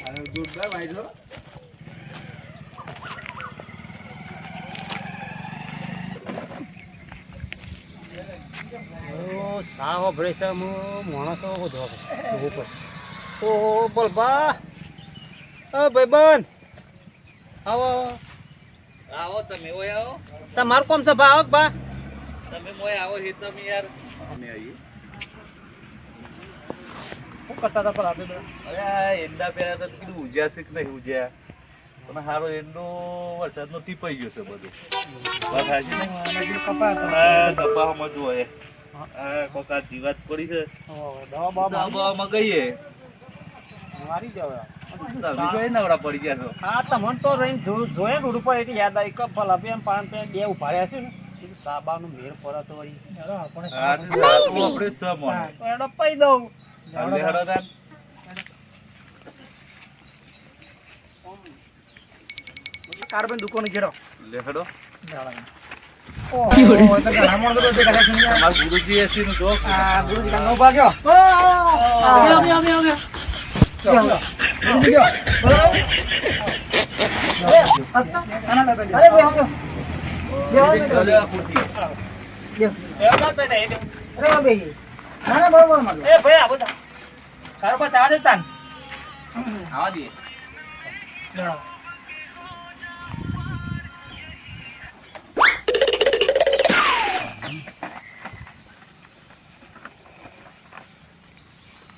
અરે જોરદાર ભાઈ જો. ઓ સાવ ભરેસા માણસો બધો ઉપર. ઓહો બોલબા. ઓ ભાઈબંધ આવો આવો તમે ઓય આવો તમારું કોમ છે બા આવો બા. તમે મોય આવો હે તમે યાર અમે આવીએ શું કરતા હતા પર આપણે અરે આ એંડા પહેલા તો કીધું ઉજ્યા છે કે નહીં ઉજ્યા પણ હારો એંડો વરસાદનો ટીપાઈ ગયો છે બધું વાત હાજી નહીં કપામાં જુઓ એ કોકા જીવાત પડી છે દવામાં ગઈએ મારી જવા તમે જોઈ નવરા પડી ગયા છો હા તમને તો રહીને જોઈએ રોડ ઉપર એટલે યાદ આવી કે ભલા બે પાંચ બે ઉભાડ્યા છે ને કીધું સાબાનું મેર પડે તો વળી આપણે આપણે છ મોણ એડો પઈ દઉં હાલે હડો તાન કાર્બન દુકાને ઘેરો લે હડો ઓહો તો ઘણા મોણો તો દેખાય છે અમાર ગુરુજી એસી નું જો આ ગુરુજી કા નો ભાગ્યો આવ્યો ગુરુજી ગયો અરે ભાઈ આવ્યો આવા દઈએ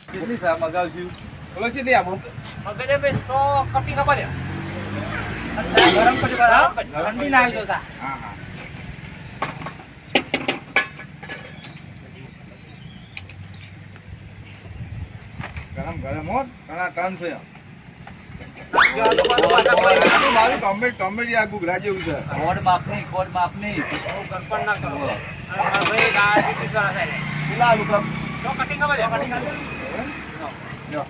કેટલી સા મગાવશું બોલો છે આપો ઠંડી ના આવી સા હા હા ગરમ ગરમ હો ઘણા ટન છે ગરમ મારું ટોમેટ આ ગુગરા જેવું છે કોડ માપની ના કરો ભાઈ ડાયાબિટીસ વાળા થાય પેલા આલુ કમ તો કટિંગ કરવા દે કટિંગ જો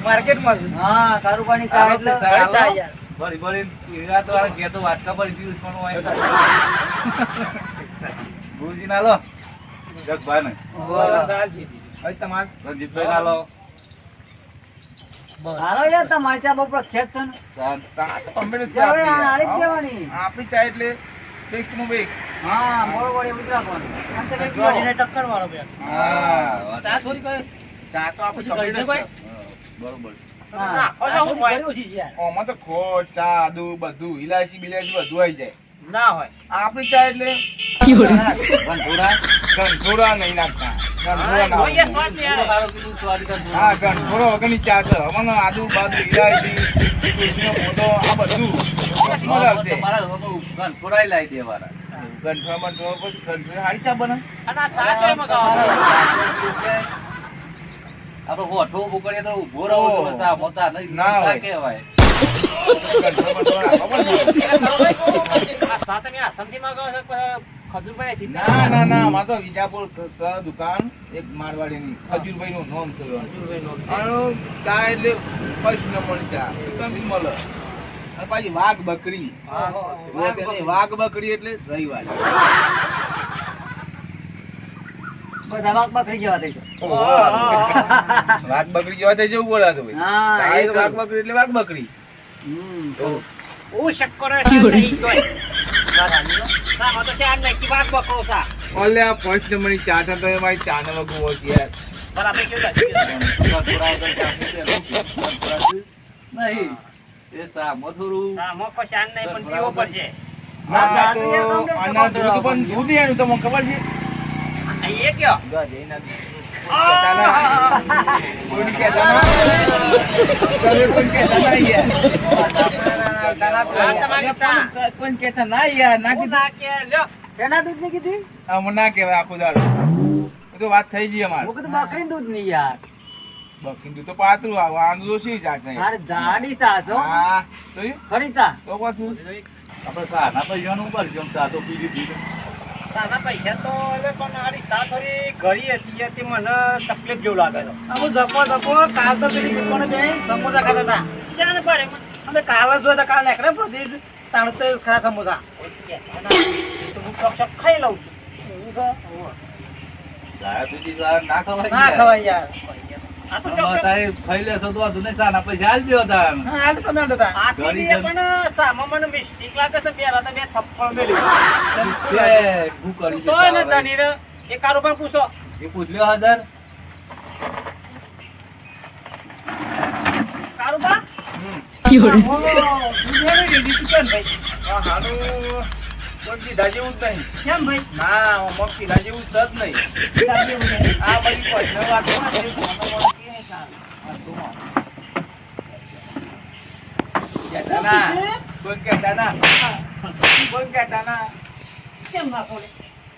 માર્કેટમાં હા કારુબાની ચા એટલે ચા યાર બરી બરી હીરા તો આ ઘેર તો વાટકા ભરી દીધું પણ હોય ગુરુજી ના લો જગભાઈ ને હવે તમાર રણજીતભાઈ ના લો હાલો યાર તમારી ચા બહુ પ્રખ્યાત છે ને સા ટોમેટ છે હવે આપણી આળી જ દેવાની આપણી ચા એટલે ટેસ્ટ નું બેક હા મોળ વળી ઉતરાવાનું આમ તો એક જોડીને ટક્કર વાળો બે હા ચા થોડી કરે ચા તો આપણી પછી ટોમેટ ભાઈ? બરોબર હા હું ભર્યું છે યાર ઓમાં તો ખોટ ચા આદુ બધું ઇલાયચી બિલાયચી બધું આવી જાય ના હોય આપણી ચા એટલે ગંઠોડા નહીં નાખતા ગંઠોડા ના જોઈએ હોય. સ્વાદ ને યાર સારું કીધું સ્વાદિષ્ટ હા ગંઠોડો વગરની ચા છે અમને આદુ બાદુ ઇલાયચી તુલસીનો પોતો આ બધું મજા આવશે તમારા ઘનફોડાઈ લાવી દેવાના ગંઠોડા બંઠોડા પછી ગંઠોડા હારી ચા બને અને આ સાચો એમ મગાવવાનો આપડે હોઠો ઉભો કરીએ તો ઉભો રહો તો સા મોટા નહીં ના હોય. કહેવાય ગંઠોડા બંઠોડા રાખવા પડે. સાથે મેં આસામથી મગાવો છે ખજૂરભાઈ થી ના ના ના અમારે તો વિજાપુર છે દુકાન એક મારવાડીની ખજૂરભાઈ નું નામ છે અને ચા એટલે ફર્સ્ટ નંબરની ચા એકદમ મળે અને પાછી વાઘ બકરી વાઘ બકરી એટલે રવિવાર બધા વાગ બકરી જવા દેજો વાઘ બકરી જેવા થઈ જવું બોલાતો ભાઈ હા, ચા એ એટલે વાઘ બકરી એટલે વાઘ બકરી તો ઓ શક્કર નહીં જોય ના તો શાન નહીં કી વાત બકરો સા ઓલે આ ફર્સ્ટ નંબરની ચા છે તો મારી ચા ને વગું હોય છે યાર પર આપણે કેવું નહીં એ સા મથુરું સામો કો શાન નહીં પણ પીવો પડશે આ તો આના દૂધ પણ દૂધ એનું તમને ખબર છે એ કયો કોઈ કહેતા ના કોઈ કહેતા ના યાર તમારી સા કોઈ કહેતા ના યાર ના કીધું ના કે લ્યો કેના દૂધ ની કીધી આમ ના કહેવાય આખો દાડો એ તો વાત થઈ ગઈ અમારે હું કીધું બકરી દૂધ ની યાર બકરી દૂધ તો પાતળું આવે આંધળું શી ચા છે મારે જાડી ચા છો હા જોયું ખરી ચા તો પછી આપણે સાના પૈસાનું ઉપર જેમ સા તો પી લીધી સાના પૈસા તો હવે પણ આડી સા થોડી ઘડી હતી તે મને તકલીફ જેવું લાગે છે હું જપો કાલ તો પેલી દુકાને બે સમોસા ખાતા હતા શાને રે અમે કાલ જ જોયા તા, કાલ નીકળે પ્રદેશ તાણ તો ખરા સમોસા તો હું ચોક ખાઈ લઉં છું એવું છે લાયા બીજી વાર ના ખવાય ના ખવાય યાર આ તો ચોક તારે ખાઈ લેશો તો વાંધો નહીં, સાના પૈસા આલજો તાન. હા હાલ તમે આંડો તા ઘણી આથી જણ- પણ સામા મને મિસ્ટેક લાગે છે બેરા તો બે થપ્પડ મેલી તે શું કરી છે પૂછો ને તારે? તની રે એ કારોબાર પૂછો એ પૂછ લ્યો હાજર. કારોબાર હમ. રેડી ચિકન ભાઈ આ હાનું કોઈ કીધા જેવું જ નહીં. કેમ ભાઈ ના આમાં કીધા જેવું જ નહીં. આ બધી personal વાતો ને એ ફોનમાં મને કહે સારું. આ તો માં. કહેતા ના. કોઈ કહેતા ના. કોઈ કહેતા ના. કેમ ના બોલે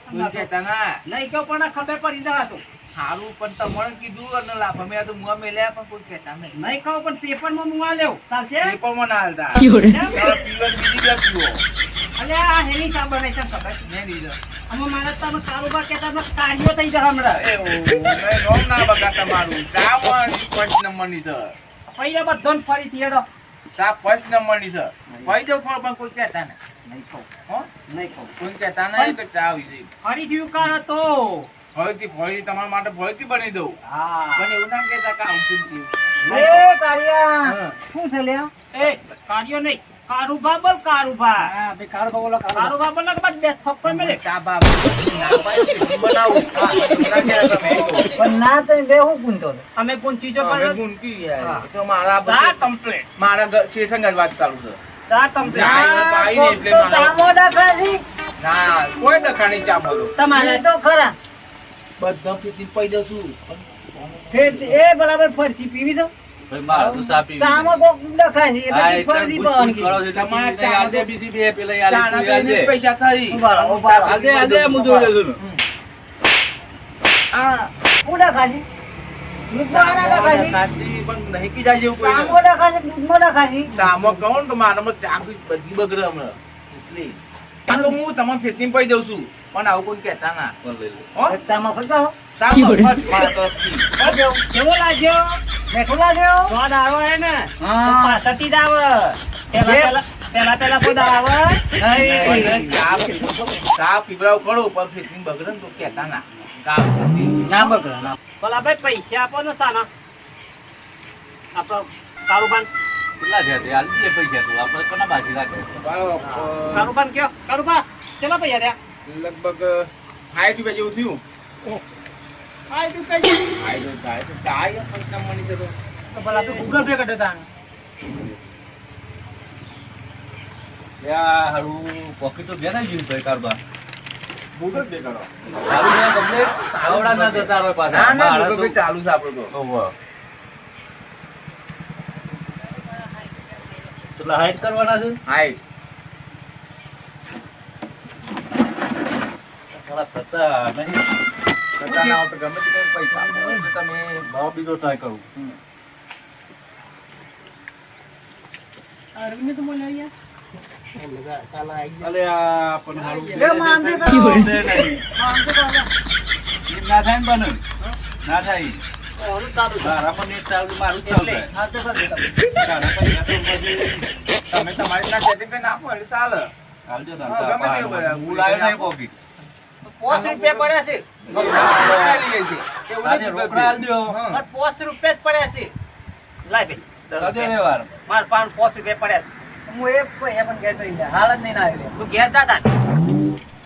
કોઈ કહેતા ના. નહીં કેવું પણ ખબર પડી જવા તો હારું પણ તમને કીધું અને લાભ અમે આ તો મુઆ મેલ્યા પણ કોઈ કહેતા નહીં. નહીં કહું પણ પેપરમાં હું આ લેવું ચાલશે એ પણ મને હાલતા. કેમ? પીવર બીજી બે પીવો. અલ્યા આ હેની ચા બનાવી છે ખબર નહીં લીધો. આમાં મારા તમે કારોબાર કહેતા તમે કાર્યો થઈ જશે હમણાં એ મેં નોમ ના બગા તમારું. ચા પણ ફર્સ્ટ નંબરની છે. પૈયા બધાને ફરીથી હેડો ચા ફર્સ્ટ નંબરની છે. કહી દો ફળ પણ કોઈ કહેતા નહીં. નહીં કહું હો? નહીં કહું કોઈ કહેતા નહીં કે ચા આવી જઈ. ફરીથી ઉકાર હતો ફળીથી તમારા માટે ફળીથી બની દઉં. હા પણ એવું ના કહેતા કે આવતું જ થયું. કારિયા હા. શું છે લ્યા એ કાર્યો નહીં કારુભા બોલ કારુભા હા બે કારુભા બોલો કારુભા બોલ કે બાદ બે થપ્પડ મેલે ચા બા ના પાડી કે બનાવું. હા, એવું ના કહેતા તમે. પણ ના તો બે હું ગુંતો અમે કોણ ચીજો અમે પર ગુંકી યાર. હા. એ તો મારા ચા પછી- કમ્પ્લીટ મારા શેઠંગ જ વાત ચાલુ છે. ચા ચા કમ્પ્લીટ એને પાઈ ને એટલે ના કોઈ દખાણી ચા બોલો. તમારે તો ખરા બધા પીતી પઈ દઉં. એ બરાબર ફરતી પીવી તો ભાઈ મારે તો ચા પીવી. ચામાં કોક દખાય છે હા, એટલે એટલે ફરતી પૂછ પાવાની કરો છો એટલે તમારા બીજી નહીં, આલજે બીજી બે પેલા યાર ચાના તું આલજે. પીને જ પૈસા થઈ. ઉભા રહો, ઉભા રહો. આલજે, આલજે, હું જોઈ રહ્યો છું. આ હું દખાય દૂધમાં દખાય કાચી પણ નહીં કીધા જેવું કોઈ ચામો દખાય દૂધમાં દખાય સામો કહું ને તો મારામાં ચા બી બધી બગડે હમણાં. એટલે આ તો હું તમારે ફેંકીને પઈ દઉં છું પણ આવું કોઈ કહેતા ના. પણ લઈ લે. હો? ચામાં ફરતા હો સામો ફર્સ્ટ મારા તરફથી. કેવો લાગ્યો મેઠો લાગ્યો સ્વાદ આવે હે ને પાછળથી જ આવે પેલા કોઈ આવે પણ ચા પીવડાવ ખરો પણ ફેંકીને બગડે ને તો કહેતા ના. કામ થતી. ના બગડે ના ભલા ભાઈ પૈસા આપો ને સાના આપણો કારુબાન કેટલા છે તે? આલજે પૈસા તું. આપણે કોના બાકી રાખે? બરાબર. કારુબાન કયો કારુબા કેટલા પૈસા રહ્યા લગભગ 60 રૂપિયા જેવું થયું. આ રૂપિયા ફાયદો થાય તો ચા ય ફર્સ્ટ નંબરની છે તો. તો ભલા તો ગૂગલ પે કરી દેતા યા હારું પોકેટ તો બેનાઈ ગયું ભાઈ કારબા. ગૂગલ પે કરો. હારું ને તમને આવડા ના જતા હોય પાછા. ના ના મારા ગૂગલ પે તો- ચાલુ છે આપણું તો. ઓહો. કેટલા હાઈટ કરવાના છે? હાઈટ. થોડા થતા નહીં. કરતા ના હોય તો ગમે તે કંઈ પૈસા આપો તો તમે ભાવ બીજો ટ્રાય કરું. અરવિંદ તો મને અહીંયા અલે આ પણ હારું લે માંગે તો. છે નહીં. એમ ના થાય ને બને? ના થાય. મારામાં નેટ ચાલુ, મારું જ ચાલુ થાય. તારા પૈસા તો પછી તમે તમારી રીતના setting કરીને આપો એટલે ચાલે. હાલજો તાન. હા, ગમે તે હોય. હું લાવ્યો નહીં પોકેટ. ₹5 પડ્યા છે લઈએ છીએ. એવું આજે નથી રોકડા હાલજો. હા. મારે ₹5 જ પડ્યા છે લાય ભાઈ કરજો વ્યવહાર. મારે ₹5 પડ્યા છે હું એ પૈસા પણ ઘેર કરી લે હાલ જ નહીં ના આવી તું ઘેર જાતા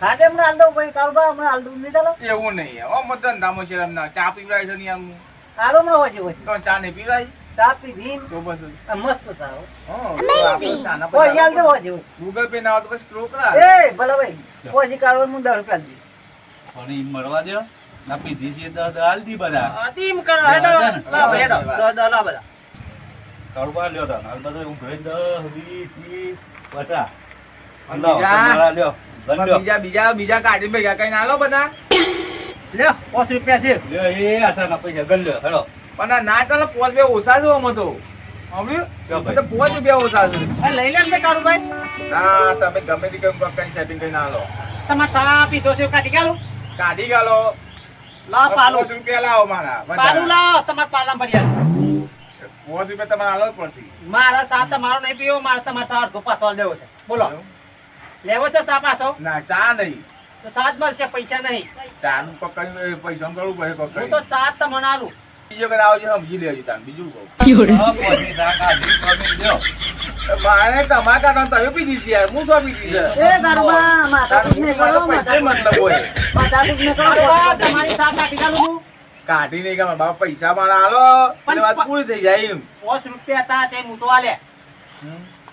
ખાતે હમણાં હાલ દઉં ભાઈ કાલબા હમણાં હાલ દઉં નહીં ચાલો એવું નહીં. ઓ મત ધંધામાં છે એમના. ચા પીવડાય છે ને યાર હું. હાલો હમણાં હોય તો ચા નહીં પીવડાય ચા પીધી તો પછી. મસ્ત સારો હા, તો આપણે ચાના કોઈ હાલ પૈસા તો હોય ગૂગલ પે ના હોય તો પછી સ્ક્રોલ કરા. એ ભલે ભાઈ કોઈ કાઢવા હું ₹10 આપી પણ ઈ મળવા દો. ના પીધી છે તો હાલ દી બધા. અતિમ કરો હેડો લાવ હેડો લા બધા કારોબાર લ્યો તાન. હાલ બધા હું ભેજ 10, 20, 30 પચા. અને લાવો, બીજા? તમારા લ્યો. ગણ લ્યો. બીજા કાઢી ભેગા કઈ ના લો બધા. લ્યો ₹5 છે લ્યો, એ આશાના પૈસા ગણ લ્યો. હેડો. પણ આ ના ચાલે પોચ બે ઓછા છે આમાં તો. સાંભળ્યું? ક્યાં ભાઈ? તો પોચ રૂપિયા ઓછા છે. આ લઈ લે ને કાળુ ભાઈ ના તમે ગમે તે કઈ સેટિંગ કરી ના લો. તમારે ચા પીધો છે કાઢી ગાલો કાઢી ગાલો. લા પાલું ₹5 લાવો મારા. પાલું લાવો તમારે પાલા ભરી રૂપિયા તમારે આલો જ પડશે. મારા સા તમારો નહીં પીવો, મારે તમારે સા અડધો પાસો લેવો છે. બોલો, લેવો છે સા પાસો? ના ચા નહીં, તો સાત મળશે, પૈસા નહીં. ચા નું પકડી પૈસા કરવું પડે હું પકડી. તો સાત તમને આલું. બીજો કદાચ આવજે સમજી લેજો તાન, બીજું કહું. હા, પછી શાક આધી તમે લ્યો. મારે તમારા કારણે તમે પીધી છે યાર, હું તો પીધી છે. એ ગરબા માથા દુખને કરો, પૈસે મતલબ હોય માથા દુખને કરો. તમારી સા કાઢી કાઢું હું. કાઢી નહીં કે બાબા પૈસા મારા આલો એટલે વાત પૂરી થઈ જાય એમ. 5 રૂપિયા હતા તે હું તો આલે.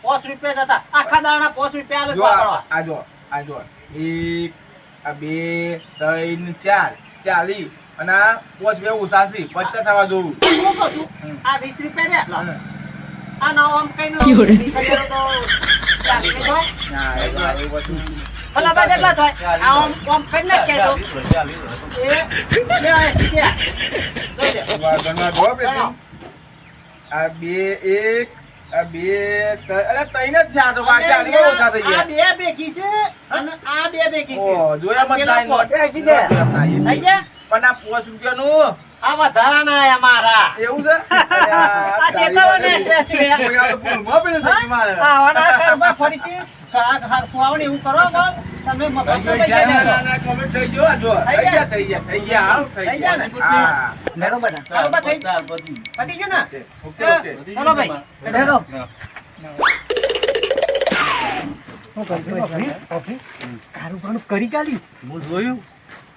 5 રૂપિયા જ હતા, આખા દાડા 5 રૂપિયા આલે જો વાપરવા. આ જો આ જો 1 આ 2 3 4 40 અને આ 5 બે ઓછા છે 50 થવા જોવું. હું કહું છું, આ 20 રૂપિયા લે. હા. આ નવો આમ કઈ નો તો 40 ની થાય. ના એ તો આવું બધું. ભલા બા કેટલા થાય? આ આમ કઈ ના કહેતો. એ લે આ શીખ્યા. જોઈ લે. ગણવા દો બેટી. આ 2 1 આ 2 3 અરે ત્રણ જ થયા તો બાકી આની બહુ ઓછા થઈ આ ગયા. બે બેકી છે અને આ બે બેકી છે. ઓ જોયા મત પેલા થાય પોતે હજી બે. થઈ ગયા? પણ આ 5 રૂપિયાનું આ વધારાના આયા મારા. એવું છે? આ શેકાવાને ડ્રેસ છે. કોઈ આ તો ભૂલમાં પેલું થઈ ગયું મારે. આ વાળા ઘરમાં ફરીથી હરખું આવે ને એવું કરો બસ. તમે મફત થઈ ગયું છે? ના, ના, ના, comment થઈ ગયો, આ જો. થઈ ગયા, હાલ, થઈ થઈ ગયા ને? ગયા. હા. બરોબર ને? બરોબર થઈ ગયું? પતી ગયું ને? Okay, okay. ચલો ભાઈ, હેડો. કરી કાઢી.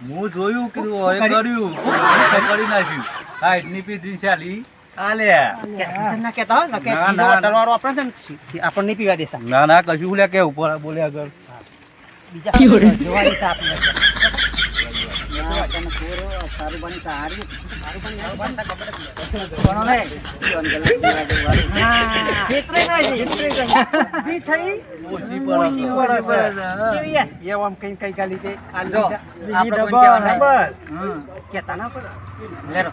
હું જોયું કીધું હવે કર્યું કરી નાખ્યું. હા એટલી પીધી ચાલી આલ્યા. ના કહેતા હોય ને કે ના, બીજો ના. hotel વાળો આપણે છે ને, આપણને નહીં પીવા દેતા. ના ના કશું લે કે ઉપર બોલે આગળ બીજા જોવાની છે આપણે. કોનો નહીં? હા. ખેતરે નહીં. બી થઈ. ઓછી ઓછી પર પડે. કેવી હે? એવું આમ કઈ કાલી તે આ જો, આપણે કોઈ કહેવાનું નહીં. કહેતા ના પડે. લેરો.